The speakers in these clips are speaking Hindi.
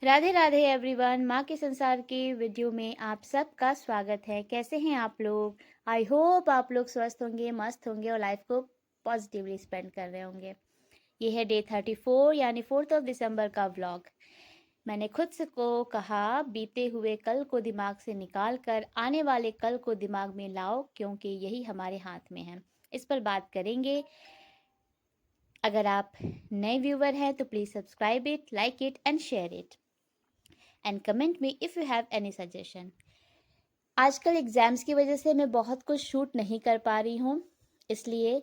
राधे राधे एवरीवन, माँ के संसार के वीडियो में आप सबका स्वागत है। कैसे हैं आप लोग? आई होप आप लोग स्वस्थ होंगे, मस्त होंगे और लाइफ को पॉजिटिवली स्पेंड कर रहे होंगे। ये है डे 34 यानी 4 दिसंबर का व्लॉग। मैंने खुद से को कहा बीते हुए कल को दिमाग से निकाल कर आने वाले कल को दिमाग में लाओ, क्योंकि यही हमारे हाथ में है। इस पर बात करेंगे। अगर आप नए व्यूवर हैं तो please subscribe it, like it and share it and comment me if you have any suggestion. आजकल एग्ज़ाम्स की वजह से मैं बहुत कुछ शूट नहीं कर पा रही हूँ, इसलिए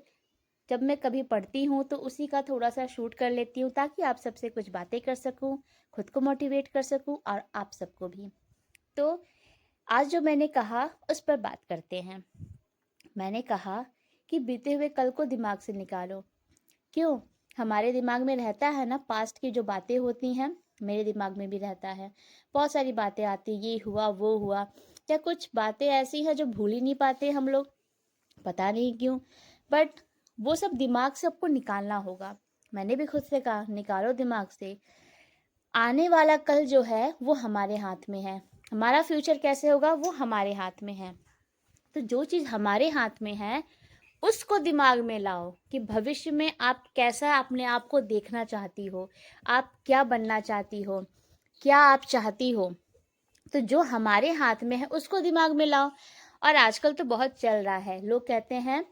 जब मैं कभी पढ़ती हूँ तो उसी का थोड़ा सा शूट कर लेती हूँ, ताकि आप सबसे कुछ बातें कर सकूँ, खुद को मोटिवेट कर सकूँ और आप सबको भी। तो आज जो मैंने कहा उस पर बात करते हैं। मैंने कहा कि बीते हुए कल को दिमाग से निकालो। क्यों? हमारे दिमाग में रहता है ना, पास्ट की जो बातें होती हैं, मेरे दिमाग में भी रहता है। बहुत सारी बातें आती, ये हुआ वो हुआ, या कुछ बातें ऐसी हैं जो भूल ही नहीं पाते हम लोग, पता नहीं क्यों। बट वो सब दिमाग से आपको निकालना होगा। मैंने भी खुद से कहा निकालो दिमाग से। आने वाला कल जो है वो हमारे हाथ में है, हमारा फ्यूचर कैसे होगा वो हमारे हाथ में है। तो जो चीज़ हमारे हाथ में है उसको दिमाग में लाओ कि भविष्य में आप कैसा अपने आप को देखना चाहती हो, आप क्या बनना चाहती हो, क्या आप चाहती हो। तो जो हमारे हाथ में है उसको दिमाग में लाओ। और आजकल तो बहुत चल रहा है, लोग कहते हैं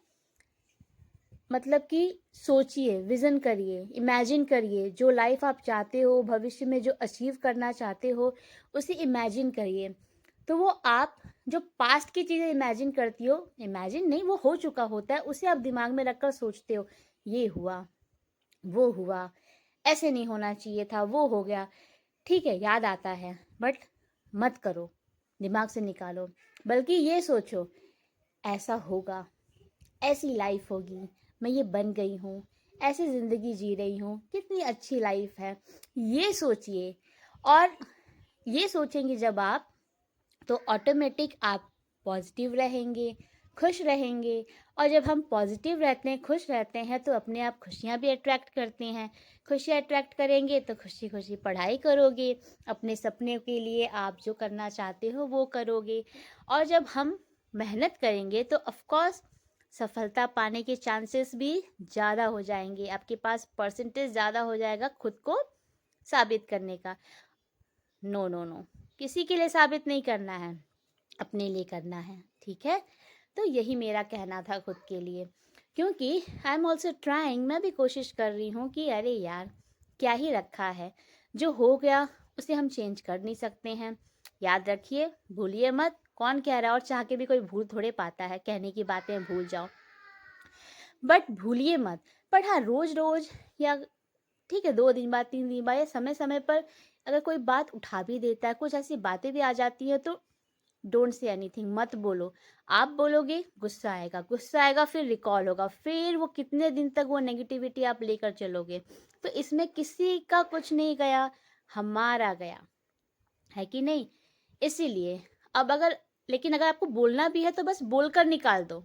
मतलब कि सोचिए, विज़न करिए, इमेजिन करिए, जो लाइफ आप चाहते हो, भविष्य में जो अचीव करना चाहते हो उसे इमेजिन करिए। तो वो आप जो पास्ट की चीज़ें इमेजिन करती हो, इमेजिन नहीं, वो हो चुका होता है, उसे आप दिमाग में रखकर सोचते हो, ये हुआ वो हुआ, ऐसे नहीं होना चाहिए था, वो हो गया। ठीक है, याद आता है, बट मत करो, दिमाग से निकालो। बल्कि ये सोचो ऐसा होगा, ऐसी लाइफ होगी, मैं ये बन गई हूँ, ऐसी ज़िंदगी जी रही हूँ, कितनी अच्छी लाइफ है, ये सोचिए। और ये सोचेंगे जब आप, तो ऑटोमेटिक आप पॉजिटिव रहेंगे, खुश रहेंगे। और जब हम पॉजिटिव रहते हैं, खुश रहते हैं, तो अपने आप खुशियाँ भी अट्रैक्ट करते हैं। खुशियाँ अट्रैक्ट करेंगे तो खुशी खुशी पढ़ाई करोगे, अपने सपने के लिए आप जो करना चाहते हो वो करोगे। और जब हम मेहनत करेंगे तो ऑफकोर्स सफलता पाने के चांसेस भी ज़्यादा हो जाएंगे, आपके पास परसेंटेज ज़्यादा हो जाएगा खुद को साबित करने का। नो नो नो, किसी के लिए साबित नहीं करना है, अपने लिए करना है, ठीक है। तो यही मेरा कहना था खुद के लिए, क्योंकि आई एम ऑल्सो ट्राइंग, मैं भी कोशिश कर रही हूँ कि अरे यार क्या ही रखा है, जो हो गया उसे हम चेंज कर नहीं सकते हैं। याद रखिए, भूलिए मत, कौन कह रहा है, और चाह के भी कोई भूल थोड़े पाता है, कहने की बातें भूल जाओ, बट भूलिए मत। पर हाँ, रोज रोज या ठीक है 2 दिन बाद 3 दिन बाद या समय समय पर अगर कोई बात उठा भी देता है, कुछ ऐसी बातें भी आ जाती हैं, तो डोंट से एनीथिंग, मत बोलो। आप बोलोगे गुस्सा आएगा, गुस्सा आएगा फिर रिकॉल होगा, फिर वो कितने दिन तक वो नेगेटिविटी आप लेकर चलोगे। तो इसमें किसी का कुछ नहीं गया, हमारा गया, है कि नहीं। इसीलिए अब अगर, लेकिन अगर आपको बोलना भी है तो बस बोलकर निकाल दो,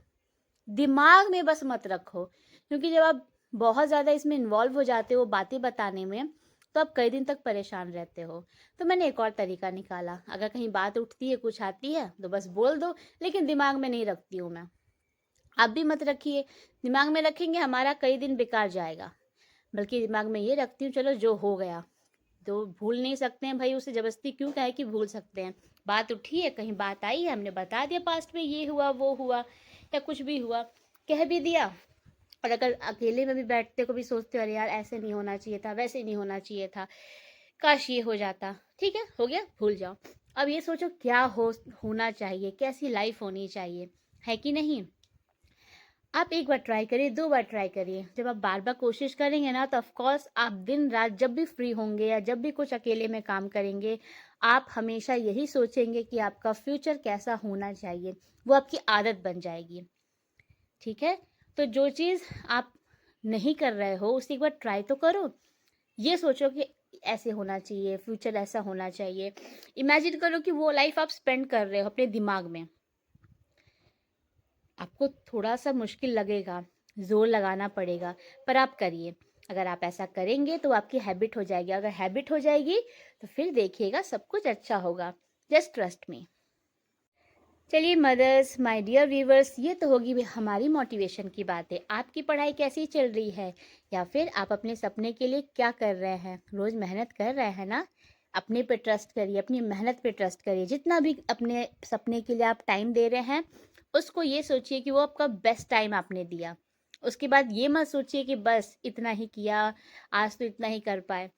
दिमाग में बस मत रखो। क्योंकि जब आप बहुत ज़्यादा इसमें इन्वॉल्व हो जाते हो बातें बताने में, तो आप कई दिन तक परेशान रहते हो। तो मैंने एक और तरीका निकाला, अगर कहीं बात उठती है, कुछ आती है, तो बस बोल दो, लेकिन दिमाग में नहीं रखती हूँ मैं। आप भी मत रखिए, दिमाग में रखेंगे हमारा कई दिन बेकार जाएगा। बल्कि दिमाग में ये रखती हूँ, चलो जो हो गया तो भूल नहीं सकते हैं भाई, उसे जबरदस्ती क्यों कहे कि भूल सकते हैं। बात उठी है, कहीं बात आई है, हमने बता दिया पास्ट में ये हुआ वो हुआ, या कुछ भी हुआ कह भी दिया। और अगर अकेले में भी बैठते को भी सोचते हो अरे यार ऐसे नहीं होना चाहिए था, वैसे नहीं होना चाहिए था, काश ये हो जाता, ठीक है हो गया, भूल जाओ। अब ये सोचो क्या होना चाहिए, कैसी लाइफ होनी चाहिए, है कि नहीं। आप एक बार ट्राई करिए, 2 बार ट्राई करिए। जब आप बार-बार कोशिश करेंगे ना, तो ऑफ़ कोर्स आप दिन-रात जब भी फ्री होंगे या जब भी कुछ अकेले में काम करेंगे, आप हमेशा यही सोचेंगे कि आपका फ्यूचर कैसा होना चाहिए। वो आपकी आदत बन जाएगी, ठीक है? तो जो चीज़ आप नहीं कर रहे हो, उसे एक बार ट्राई तो करो। ये सोचो कि ऐसे होना चाहिए, फ्यूचर ऐसा होना चाहिए। इमेजिन करो कि वो लाइफ़ आप स्पेंड कर रहे हो अपने दिमाग में। आपको थोड़ा-सा मुश्किल लगेगा, ज़ोर लगाना पड़ेगा, पर आप करिए। अगर आप ऐसा करेंगे तो आपकी हैबिट हो जाएगी, अगर हैबिट हो जाएगी तो फिर देखिएगा सब कुछ अच्छा होगा। Just trust me. चलिए मदर्स, माय डियर व्यूअर्स, ये तो होगी हमारी मोटिवेशन की बातें। आपकी पढ़ाई कैसी चल रही है? या फिर आप अपने सपने के लिए क्या कर रहे हैं? रोज़ मेहनत कर रहे हैं ना? अपने पे ट्रस्ट करिए, अपनी मेहनत पे ट्रस्ट करिए। जितना भी अपने सपने के लिए आप टाइम दे रहे हैं, उसको ये सोचिए कि वो आपका बेस्ट टाइम आपने दिया। उसके बाद ये मत सोचिए कि बस इतना ही किया, आज तो इतना ही कर पाए।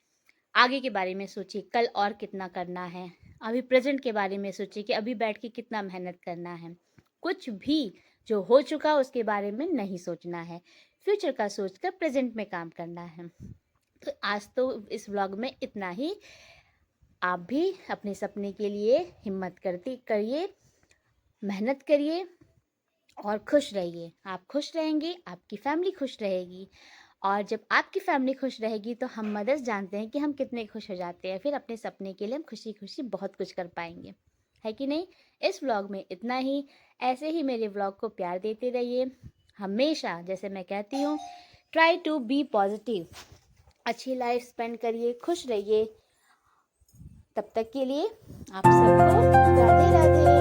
आगे के बारे में सोचिए, कल और कितना करना है। अभी प्रेज़ेंट के बारे में सोचिए कि अभी बैठ के कितना मेहनत करना है। कुछ भी जो हो चुका उसके बारे में नहीं सोचना है। फ्यूचर का सोचकर प्रेज़ेंट में काम करना है। तो आज तो इस व्लॉग में इतना ही। आप भी अपने सपने के लिए हिम्मत करिए, मेहनत करिए और खुश रहिए। आप खुश रहेंगे, आपकी फैमिली खुश रहेगी और जब आपकी फैमिली खुश रहेगी तो हम मदर्स जानते हैं कि हम कितने खुश हो जाते हैं। फिर अपने सपने के लिए हम खुशी-खुशी बहुत कुछ कर पाएँगे, है कि नहीं? इस व्लॉग में इतना ही। ऐसे ही मेरे व्लॉग को प्यार देते रहिए। हमेशा जैसे मैं कहती हूँ, ट्राई टू बी पॉज़िटिव। अच्छी लाइफ़ स्पेंड करिए, खुश रहिए। तब तक के लिए आप सबको राधे-राधे।